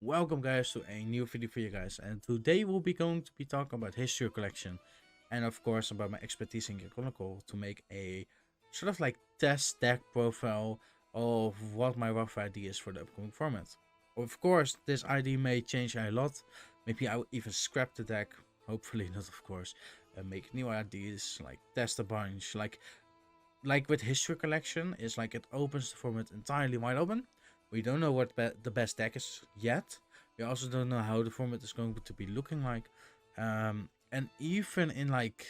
Welcome guys to a new video for you guys, and today we'll be going to be talking about History Collection and of course about my expertise in Gear Chronicle to make a sort of like test deck profile of what my rough idea is for the upcoming format. Of course this idea may change a lot, maybe I will even scrap the deck, hopefully not of course, and make new ideas, like test a bunch, like with History Collection is like it opens the format entirely wide open. We don't know what the best deck is yet. We also don't know how the format is going to be looking like. And even in like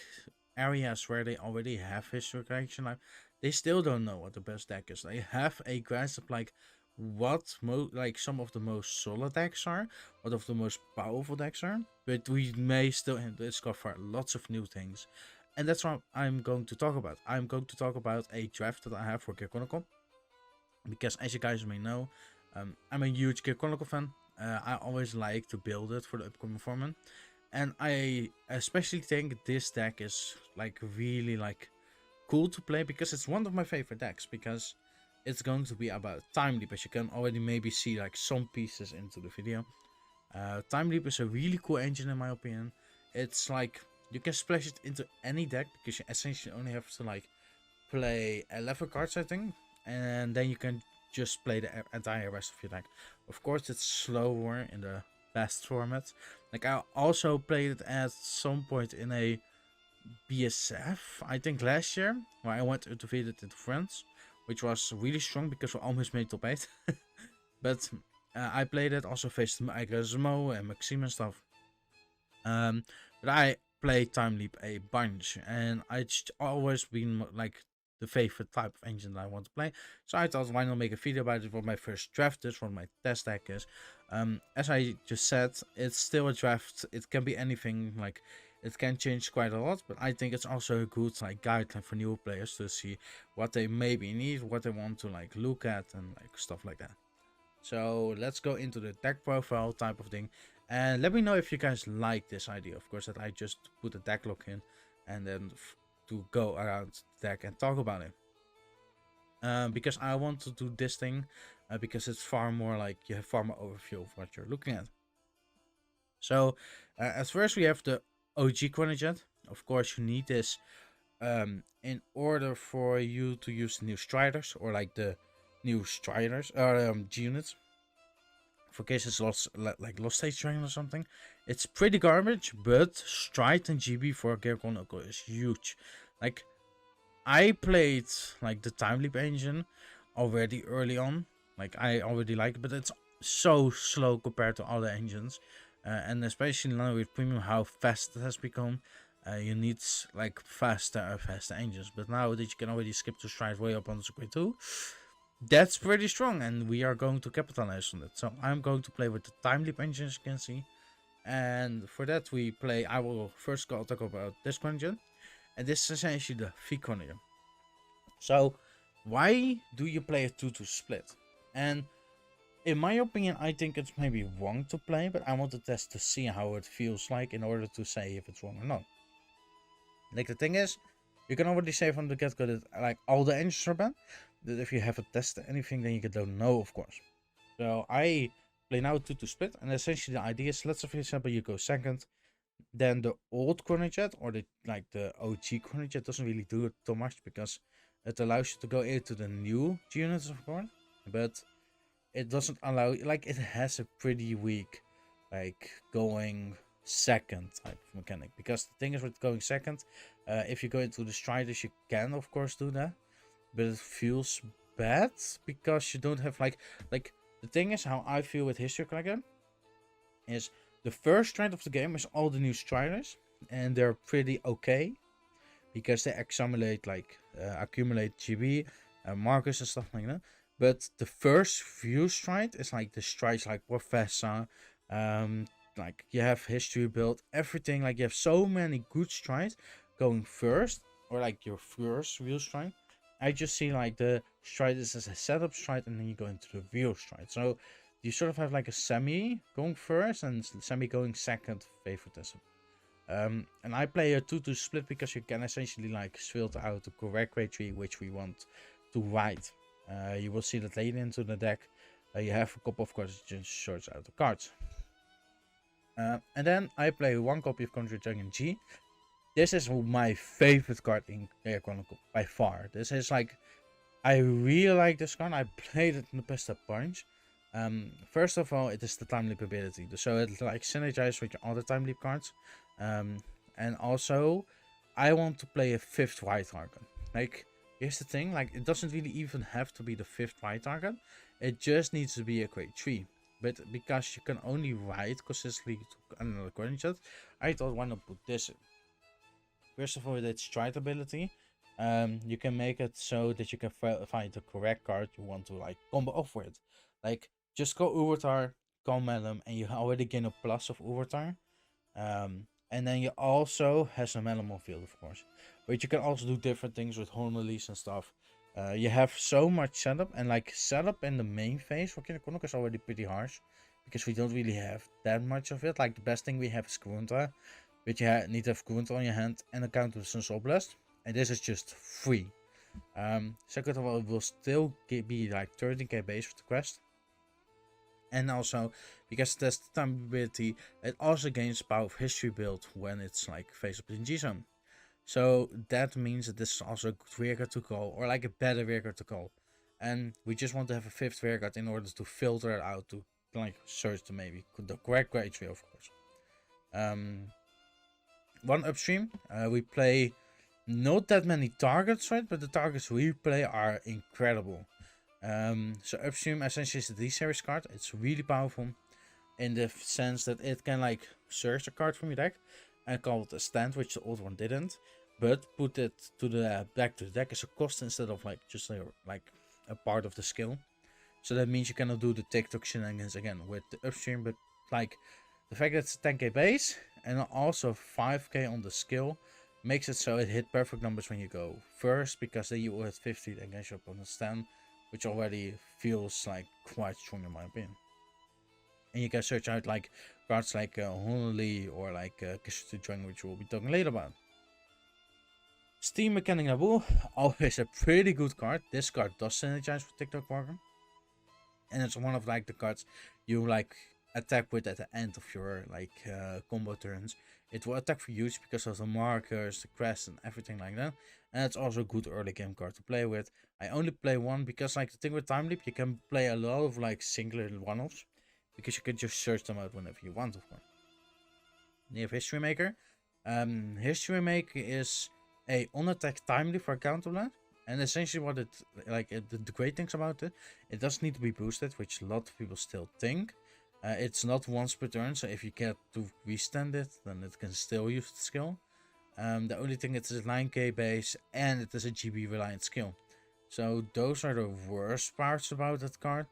areas where they already have History Collection, like, they still don't know what the best deck is. They have a grasp of like what like some of the most solid decks are, what of the most powerful decks are, but we may still discover lots of new things. And that's what I'm going to talk about. I'm going to talk about a draft that I have for Gear Chronicle, because as you guys may know, I'm a huge Gear Chronicle fan. I always like to build it for the upcoming format, and I especially think this deck is like really like cool to play because it's one of my favorite decks, because it's going to be about Time Leap, as you can already maybe see like some pieces into the video. Time Leap is a really cool engine in my opinion. It's like you can splash it into any deck because you essentially only have to like play 11 cards I think, and then you can just play the entire rest of your deck. Of course it's slower in the best format. Like I also played it at some point in a BSF I think last year, where I went to defeat it in France, which was really strong because we almost made top 8. But I played it, also faced Zemo and Maxime and stuff. But I played Time Leap a bunch, and it's always been like the favorite type of engine that I want to play. So I thought, why not make a video about it? What my first draft is, what my test deck is. As I just said, it's still a draft. It can be anything. Like it can change quite a lot, but I think it's also a good like guideline for new players to see what they maybe need, what they want to like look at, and like stuff like that. So let's go into the deck profile type of thing, and let me know if you guys like this idea, of course, that I just put a deck lock in and then to go around the deck and talk about it. Because I want to do this thing because it's far more like you have far more overview of what you're looking at. So at first we have the OG Chronojet. Of course you need this in order for you to use the new Striders, or like the new Striders or G units. For cases lost, like Lost Stage Dragon or something. It's pretty garbage, but Stride and GB for Gear Chronicle is huge. Like I played like the Time Leap engine already early on. Like I already like it, but it's so slow compared to other engines. And especially now with premium, how fast it has become. You need like faster engines. But now that you can already skip to Stride way up on the Squid 2, that's pretty strong, and we are going to capitalize on it. So I'm going to play with the Time Leap engine, as you can see. And for that we play, I will first talk about this engine. And this is essentially the V-Chronogen. So why do you play a 2-2 split? And in my opinion, I think it's maybe wrong to play, but I want to test to see how it feels like in order to say if it's wrong or not. Like the thing is, you can already say from the get-go that like all the engines are bad. That if you haven't tested anything, then you don't know, of course. So I play now 2-2 split, and essentially the idea is, let's say for example you go second, then the old Chronojet or the OG Chronojet doesn't really do it too much because it allows you to go into the new G units, of course, but it doesn't allow, like it has a pretty weak like going second type of mechanic. Because the thing is with going second, if you go into the Striders you can of course do that, but it feels bad because you don't have like the thing is, how I feel with History Collection is the first stride of the game is all the new Striders, and they're pretty okay because they accumulate GB, Marcus and stuff like that. But the first few stride is like the strides like Professor, like you have history built, everything, like you have so many good strides going first, or like your first real stride. I just see like the stride is as a setup stride, and then you go into the real stride. So you sort of have like a semi going first and semi going second favoritism. And I play a 2-2 split because you can essentially like filter out the correct way tree which we want to ride. You will see that later into the deck. You have a couple of cards that just search out the cards. And then I play one copy of Conjure Dragon G. This is my favorite card in Air Chronicle by far. This is like, I really like this card. I played it in the past a bunch. First of all, it is the time leap ability, so it like synergizes with your other time leap cards. And also, I want to play a 5th white target. Like, here's the thing, like, it doesn't really even have to be the 5th white target. It just needs to be a grade 3. But because you can only ride consistently to another coordinate set, I thought, why not put this in? First of all, with its stride ability, you can make it so that you can find the correct card you want to like combo off with. Like, just go Ubertar, go Melum, and you already gain a plus of Ubertar. And then you also have some Melum on field, of course. But you can also do different things with Horn Release and stuff. You have so much setup, and like setup in the main phase for Kinderkonok is already pretty harsh. Because we don't really have that much of it. Like, the best thing we have is Grunta. But you need to have Grunta on your hand and a counter with Sun Blast. And this is just free. Second of all, it will still be like 13k base for the quest. And also, because that's the time ability, it also gains power of history build when it's like face up in G-Zone. So that means that this is also a good rearguard to call, or like a better rearguard to call. And we just want to have a 5th rearguard in order to filter it out to like search to maybe the correct grade 3, of course. One upstream, we play not that many targets, right? But the targets we play are incredible. So upstream essentially is the D-series card. It's really powerful in the sense that it can like search a card from your deck and call it a stand, which the old one didn't, but put it to the back to the deck as a cost instead of like just like a part of the skill. So that means you cannot do the TikTok shenanigans again with the upstream, but like the fact that it's 10k base and also 5k on the skill makes it so it hit perfect numbers when you go first, because then you will hit 50 against your opponent's stand, which already feels like quite strong in my opinion. And you can search out like cards like Honolulu or like Kishito Dragon, which we'll be talking later about. Steam Mechanic Nabu, always a pretty good card. This card does synergize with TikTok Walker. And it's one of like the cards you like attack with at the end of your like combo turns. It will attack for huge because of the markers, the crest, and everything like that. And it's also a good early game card to play with. I only play one because like the thing with Time Leap, you can play a lot of like singular one-offs, because you can just search them out whenever you want, of course. You have History Maker. History Maker is a on-attack Time Leap for a counterblast. And essentially what it, like the great things about it, it doesn't need to be boosted, which a lot of people still think. It's not once per turn, so if you get to restand it, then it can still use the skill. The only thing, it is a 9k base and it is a GB reliant skill. So those are the worst parts about that card.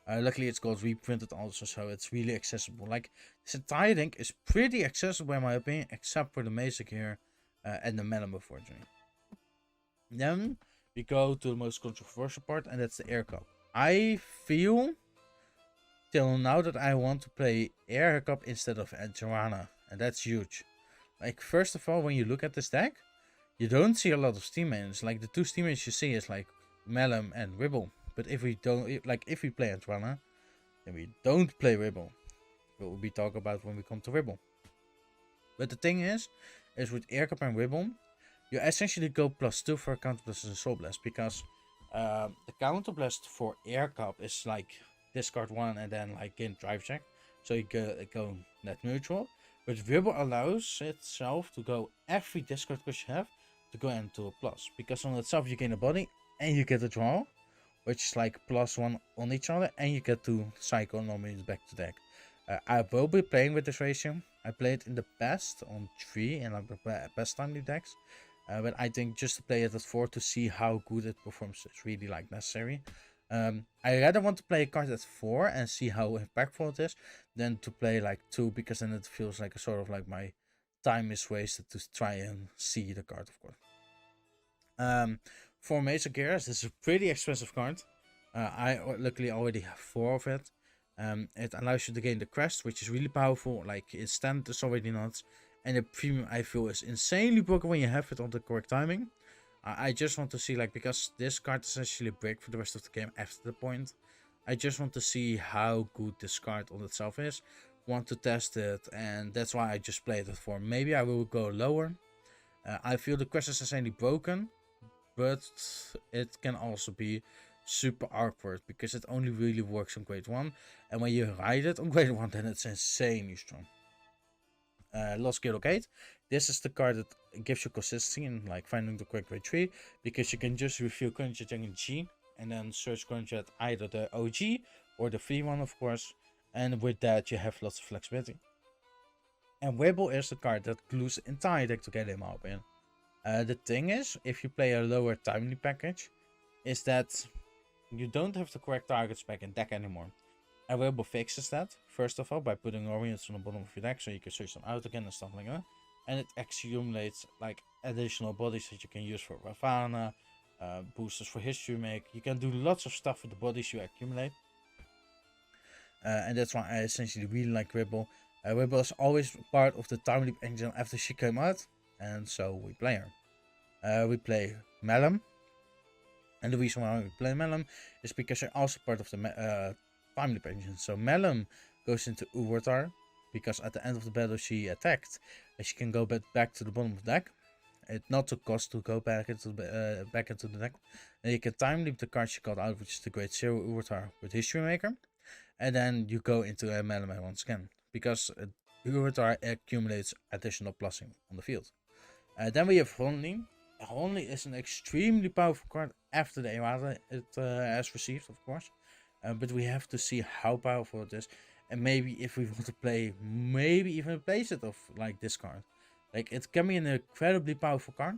Luckily it's got reprinted also, so it's really accessible. Like, this entire thing is pretty accessible in my opinion, except for the Mesa here and the Melon, unfortunately. Then we go to the most controversial part, and that's the Air Cup. I feel till now that I want to play Air Cup instead of Antirana, and that's huge. Like, first of all, when you look at this deck, you don't see a lot of steam mains. Like, the two steam mains you see is like Melum and Ribble. But if we don't, like, if we play Antirana, then we don't play Ribble. What will we talk about when we come to Ribble. But the thing is with Air Cup and Ribble, you essentially go +2 for a Counter Blast and Soul Blast, because the Counter Blast for Air Cup is like discard 1 and then like gain drive check, so you go net neutral. But Ribble allows itself to go every discard card you have to go into a plus, because on itself you gain a body and you get a draw, which is like +1 on each other, and you get to cycle normally back to deck. I will be playing with this ratio. I played in the past on 3 and like the best timely decks. But I think just to play it at 4 to see how good it performs is really like necessary. I rather want to play a card at 4 and see how impactful it is than to play like 2, because then it feels like a sort of like my time is wasted to try and see the card, of course. For Mesa Gears, this is a pretty expensive card. I luckily already have 4 of it. It allows you to gain the crest, which is really powerful. Like, its stand is already nuts. And the premium, I feel, is insanely broken when you have it on the correct timing. I just want to see, like, because this card is essentially a break for the rest of the game after the point. I just want to see how good this card on itself is. Want to test it, and that's why I just played it for. Maybe I will go lower. I feel the quest is insanely broken, but it can also be super awkward because it only really works on grade 1, and when you ride it on grade 1 then it's insanely strong. Lost Guild 8. This is the card that gives you consistency in like finding the correct grade 3, because you can just reveal Grunge and G and then search Grunge at either the OG or the free one, of course, and with that you have lots of flexibility. And Wibble is the card that glues the entire deck together, in my opinion. The thing is, if you play a lower timely package, is that you don't have the correct target spec in deck anymore. And Wibble fixes that, first of all, by putting Orients on the bottom of your deck so you can switch them out again and stuff like that. And it accumulates like additional bodies that you can use for Ravana, boosters for History Make. You can do lots of stuff with the bodies you accumulate. And that's why I essentially really like Wibble. Wibble is always part of the time leap engine after she came out, and so we play her. We play Melum, and the reason why we play Melum is because they're also part of the time leap engine. So Melum goes into Uvartar, because at the end of the battle she attacked, and she can go back to the bottom of the deck. It's not a cost to go back into the deck, and you can time leap the card she got out, which is the Grade 0 Uvartar with History Maker, and then you go into a Melum once again, because Uvartar accumulates additional plussing on the field. Then we have Honli. Honli is an extremely powerful card after the errata it has received, of course. But we have to see how powerful it is, and maybe if we want to play, maybe even a playset of like this card. Like, it can be an incredibly powerful card,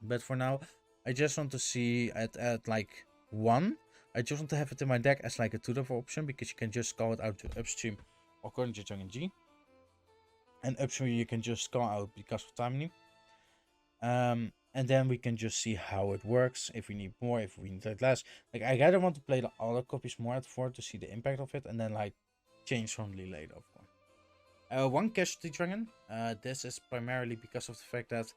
but for now I just want to see it at like 1. I just want to have it in my deck as like a 2-level option, because you can just call it out to upstream or Grunge and G. And upstream you can just call out because of time leap. And then we can just see how it works, if we need more, if we need like less. Like, I rather want to play the other copies more at 4 to see the impact of it, and then like change only later, of course. 1 Casualty Dragon. This is primarily because of the fact that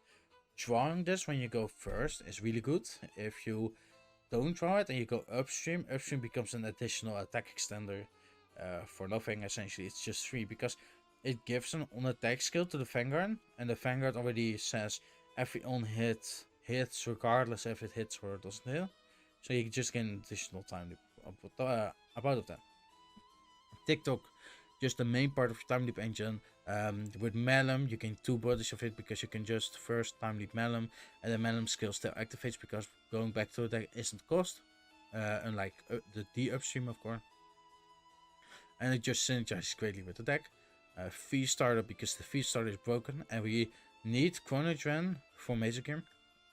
drawing this when you go first is really good. If you don't draw it and you go upstream becomes an additional attack extender for nothing. Essentially, it's just 3, because it gives an on attack skill to the Vanguard, and the Vanguard already says every on hit hits regardless if it hits or doesn't hit. So you just get an additional time about that. TikTok, just the main part of your time leap engine. With Melum, you gain 2 bodies of it, because you can just first time leap Melum, and the Melum skill still activates because going back to the deck isn't cost, unlike the D upstream, of course. And it just synergizes greatly with the deck. Feast Starter, because the Feast Starter is broken, and we need Chronodren for Major Gear.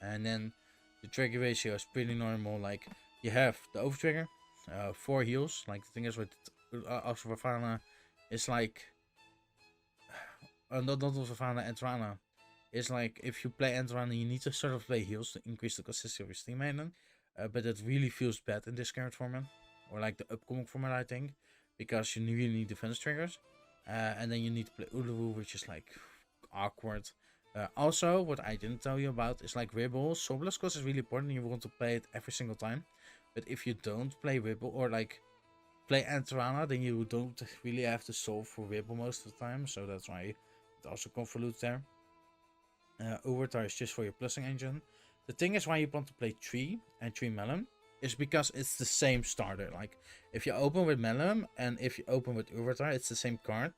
And then the trigger ratio is pretty normal. Like, you have the over trigger, 4 heals. Like, the thing is with Ravana, it's like not Ravana, Entrana. It's like, if you play Entrana, you need to sort of play heals to increase the consistency of your Steam Maiden. But it really feels bad in this current format, or like the upcoming format, I think, because you really need defense triggers. And then you need to play Uluwu, which is like awkward. Also, what I didn't tell you about is like Wibble. Soulblast cost is really important. You want to play it every single time. But if you don't play Wibble, or like play Antarana, then you don't really have to solve for Wibble most of the time. So that's why it also convolutes there. Uvartar is just for your plussing engine. The thing is, why you want to play 3 and 3 Melum is because it's the same starter. Like, if you open with Melum and if you open with Uvartar, it's the same card.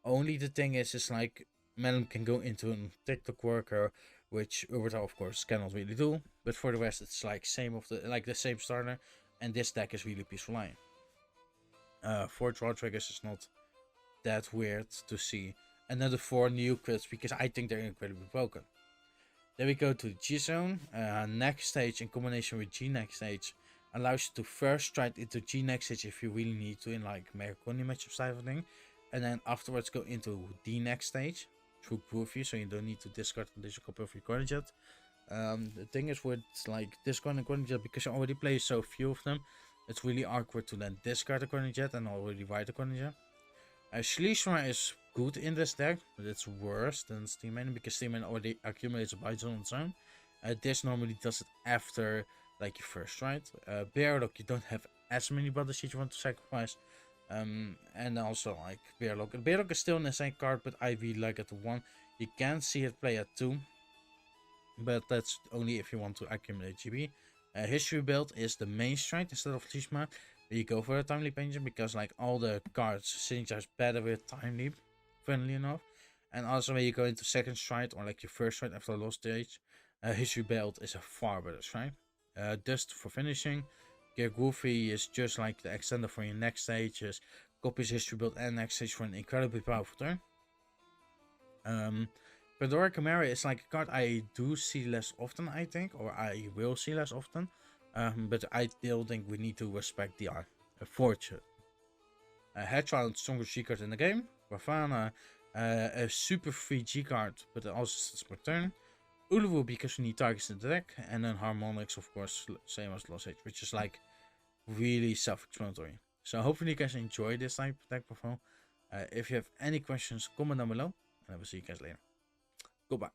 Only the thing is like, Melum can go into a TikTok worker, which Uvartar of course cannot really do. But for the rest, it's like the same starter, and this deck is really peaceful line. 4 draw triggers is not that weird to see. And then the 4 new crits, because I think they're incredibly broken. Then we go to the G zone. Next stage in combination with G next stage allows you to first stride into G next stage if you really need to, in like Merconi matchup type of thing. And then afterwards go into D next stage through Groovy, so you don't need to discard an additional copy of your Cornijet. The thing is with like discarding Cornijet, because you already play so few of them, it's really awkward to then discard a Cornijet and already ride a Cornijet. Schleishma is good in this deck, but it's worse than Steam Maiden, because Steam Maiden already accumulates a bite zone on its own. This normally does it after like your first ride. Bearlock, you don't have as many body sheets you want to sacrifice. And also like Bearlock. Bearlock is still an insane card, but I really like it at 1. You can see it play at 2, but that's only if you want to accumulate GB. History build is the main strike instead of Lishma. You go for a time leap engine because like all the cards synergize better with time leap, funnily enough. And also when you go into second stride or like your first stride after a lost stage, history build is a far better strike. Dust for finishing. Gear Goofy is just like the extender for your next stage. Just copies history build and next stage for an incredibly powerful turn. Pandora Chimera is like a card I do see less often, I think, or I will see less often. But I still think we need to respect the fortune. Hedgehog, strongest G card in the game. Bafana, a super free G card, but it also sits per turn. Uluwu because we need targets in the deck, and then Harmonix, of course, same as Lost Age, which is like really self-explanatory. So hopefully you guys enjoy this type of deck profile. If you have any questions, comment down below, and I will see you guys later. Goodbye.